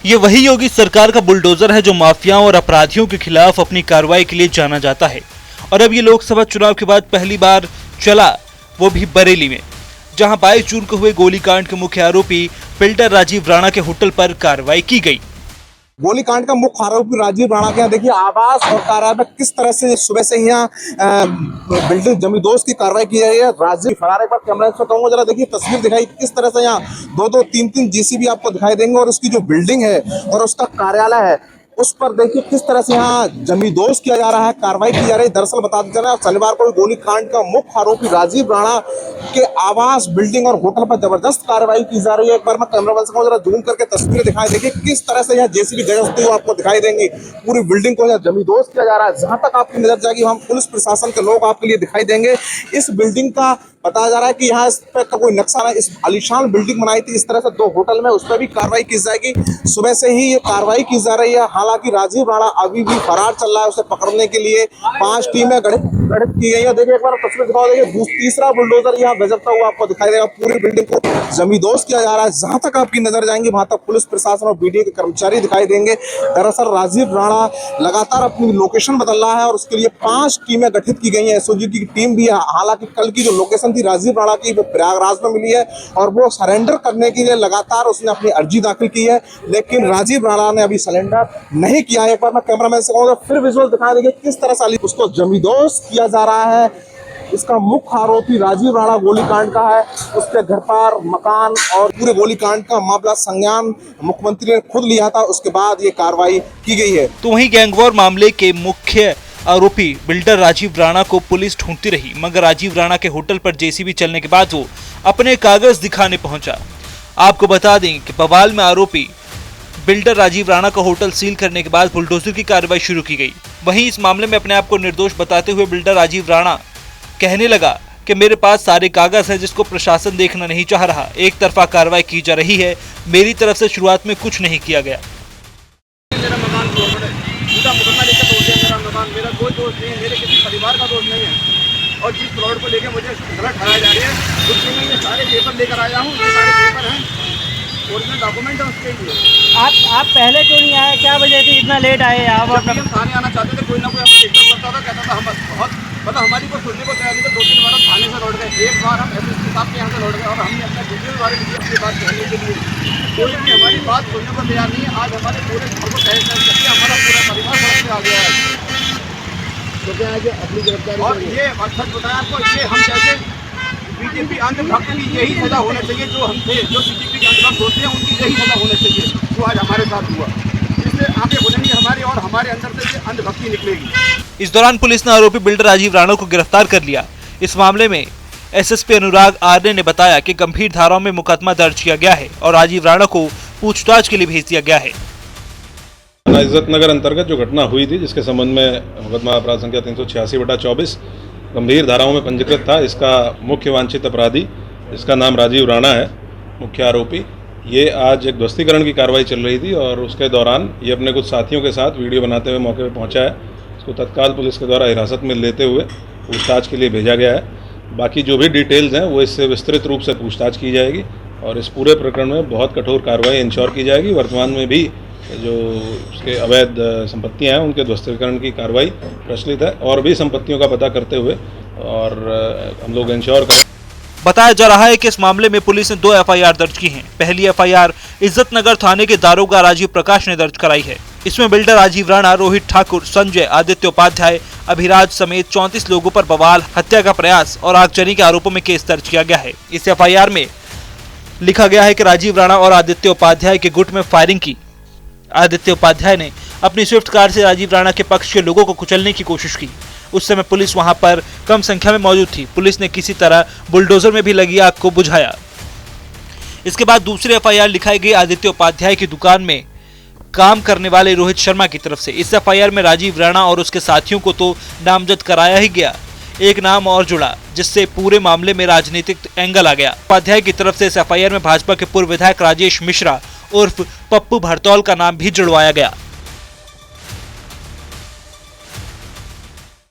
ये वही योगी सरकार का बुलडोजर है जो माफियाओं और अपराधियों के खिलाफ अपनी कार्रवाई के लिए जाना जाता है। और अब ये लोकसभा चुनाव के बाद पहली बार चला, वो भी बरेली में, जहां 22 जून को हुए गोलीकांड के मुख्य आरोपी बिल्डर राजीव राणा के होटल पर कार्रवाई की गई। गोलीकांड का मुख्य आरोपी राजीव राणा के यहाँ देखिए आवास और कार्यालय में किस तरह से सुबह से यहाँ बिल्डिंग जमींदोज की कार्रवाई की जा रही है। राजीव फरार, एक बार कैमरा से कहूंगा जरा देखिए तस्वीर दिखाई, किस तरह से यहाँ दो तीन जेसीबी आपको दिखाई देंगे और उसकी जो बिल्डिंग है और उसका कार्यालय है उस पर देखिए किस तरह से यहाँ जमींदोज किया जा रहा है, कार्रवाई की जा रही है। दरअसल बता दें शनिवार को गोलीकांड का मुख्य आरोपी राजीव राणा के आवास, बिल्डिंग और होटल पर जबरदस्त कार्रवाई की जा रही है। एक बार मैं कैमरा मैन से जरा जूम करके तस्वीरें दिखाई, देखिए किस तरह से यहाँ जेसीबी गजते हुए आपको दिखाई देंगे। पूरी बिल्डिंग को यहाँ जमींदोज किया जा रहा है। जहां तक आपकी नजर जाएगी हम पुलिस प्रशासन के लोग आपके लिए दिखाई देंगे। इस बिल्डिंग का बताया जा रहा है कि यहाँ इस पर कोई नक्शा नहीं, इस आलीशान बिल्डिंग बनाई थी इस तरह से 2 होटल में, उस पर भी कार्रवाई की जाएगी। सुबह से ही ये कार्रवाई की जा रही है। हालांकि राजीव राणा अभी भी फरार चल रहा है। उसे पकड़ने के लिए 5 टीमें गठित की गई है। देखिए एक बार तस्वीर दिखाओ, देखिए तीसरा बुलडोजर यहाँ गजबता हुआ आपको दिखाई देगा। पूरी बिल्डिंग को जमींदोज किया जा रहा है। जहां तक आपकी नजर जाएंगी वहां तक पुलिस प्रशासन और बीडीए के कर्मचारी दिखाई देंगे। दरअसल राजीव राणा लगातार अपनी लोकेशन बदल रहा है और उसके लिए 5 टीमें गठित की गई है। एसओजी की टीम भी है। हालांकि कल की जो लोकेशन थी राजीव राणा की वो प्रयागराज में मिली है और वो सरेंडर करने के लिए लगातार उसने अपनी अर्जी दाखिल की है, लेकिन राजीव राणा ने अभी सरेंडर नहीं किया है। एक बार मैं कैमरामैन से कहूंगा फिर विजुअल दिखा देंगे किस तरह से उसको जमींदोज किया जा रहा है। इसका मुख्य आरोपी राजीव राणा गोलीकांड का है। उसके घर पर मकान और पूरे गोलीकांड का मामला संज्ञान मुख्यमंत्री ने खुद लिया था, उसके बाद ये कार्रवाई की गई है। तो वहीं गैंगवॉर मामले के मुख्य आरोपी बिल्डर राजीव राणा को पुलिस ढूंढती रही, मगर राजीव राणा के होटल पर जेसीबी चलने के बाद वो अपने कागज दिखाने पहुंचा। आपको बता दें कि बवाल में आरोपी बिल्डर राजीव राणा का होटल सील करने के बाद बुलडोजर की कार्रवाई शुरू की गई। वहीं इस मामले में अपने आप को निर्दोष बताते हुए बिल्डर राजीव राणा कहने लगा कि मेरे पास सारे कागज हैं जिसको प्रशासन देखना नहीं चाह रहा। एक तरफा कार्रवाई की जा रही है, मेरी तरफ से शुरुआत में कुछ नहीं किया गया। मेरा मकान पूरा मुकदमा लेकर तोड़ दिया। मेरा मकान, मेरा कोई दोष नहीं है, मेरे किसी परिवार का दोष नहीं है। और जिस प्लॉट को लेकर मुझे गलत ठहराया जा रहा है उसके लिए मैं सारे पेपर लेकर आया हूँ। ये सारे पेपर हैं, ओरिजिनल डॉक्यूमेंट है उसके लिए। आप पहले क्यों नहीं आए? क्या वजह थी इतना लेट आए? आप हम थाने आना चाहते थे, कोई ना कोई हमें डिस्टर्ब करता था, कहता था हम बहुत मतलब हमारी को सुनने को तैयार नहीं। 2-3 बार हम थाने से लौट गए। एक बार हम एसएसपी साहब के यहाँ से लौट गए और हमने अपने दूसरे बारे में अपनी बात कहने के लिए कोई भी हमारी बात सुनने को तैयार नहीं है। आज हमारे पूरे घर को तहस नहस करके हमारा पूरा परिवार सड़क पे आ गया है। तो क्या है कि अपनी गिरफ्तारी और ये सच बताया आपको, ये हम जैसे बीजेपी अंधभक्त की यही सजा होना चाहिए। जो हम थे, जो बीजेपी के अंधभक्त होते हैं उनकी यही सजा होना चाहिए जो आज हमारे साथ हुआ। इससे आगे खुलेंगी हमारी और हमारे अंदर से अंधभक्ति निकलेगी। इस दौरान पुलिस ने आरोपी बिल्डर राजीव राणा को गिरफ्तार कर लिया। इस मामले में एसएसपी अनुराग आर्य ने बताया कि गंभीर धाराओं में मुकदमा दर्ज किया गया है और राजीव राणा को पूछताछ के लिए भेज दिया गया है। इज्जत नगर अंतर्गत जो घटना हुई थी जिसके संबंध में मुकदमा अपराध संख्या 386/24 गंभीर धाराओं में पंजीकृत था। इसका मुख्य वांछित अपराधी, इसका नाम राजीव राणा है, मुख्य आरोपी। ये आज एक ध्वस्तीकरण की कार्रवाई चल रही थी और उसके दौरान ये अपने कुछ साथियों के साथ वीडियो बनाते हुए मौके पर पहुंचा है। इसको तत्काल पुलिस के द्वारा हिरासत में लेते हुए पूछताछ के लिए भेजा गया है। बाकी जो भी डिटेल्स हैं वो इससे विस्तृत रूप से पूछताछ की जाएगी और इस पूरे प्रकरण में बहुत कठोर कार्रवाई इंश्योर की जाएगी। वर्तमान में भी जो उसके अवैध संपत्तियां हैं उनके ध्वस्तीकरण की कार्रवाई प्रचलित है और भी संपत्तियों का पता करते हुए और हम लोग इंश्योर करें। बताया जा रहा है कि इस मामले में पुलिस ने 2 एफआईआर दर्ज की हैं। पहली एफआईआर इज्जत नगर थाने के दारोगा राजीव प्रकाश ने दर्ज कराई है। इसमें बिल्डर राजीव राणा, रोहित ठाकुर, संजय, आदित्य उपाध्याय, अभिराज समेत 34 लोगों पर बवाल, हत्या का प्रयास और आगजनी के आरोपों में केस दर्ज किया गया है। इस एफआईआर में लिखा गया है कि राजीव राणा और आदित्य उपाध्याय के गुट में फायरिंग की। आदित्य उपाध्याय ने अपनी स्विफ्ट कार से राजीव राणा के पक्ष के लोगों को कुचलने की कोशिश की। उस समय पुलिस वहां पर कम संख्या में मौजूद थी। पुलिस ने किसी तरह बुलडोजर में भी लगी आग को बुझाया। इसके बाद दूसरी एफआईआर लिखाई गई आदित्य उपाध्याय की दुकान में काम करने वाले रोहित शर्मा की तरफ से। इस एफआईआर में राजीव राणा और उसके साथियों को तो नामजद कराया ही गया, एक नाम और जुड़ा जिससे पूरे मामले में राजनीतिक एंगल आ गया। उपाध्याय की तरफ से इस एफआईआर में भाजपा के पूर्व विधायक राजेश मिश्रा उर्फ पप्पू भरतौल का नाम भी जुड़वाया गया।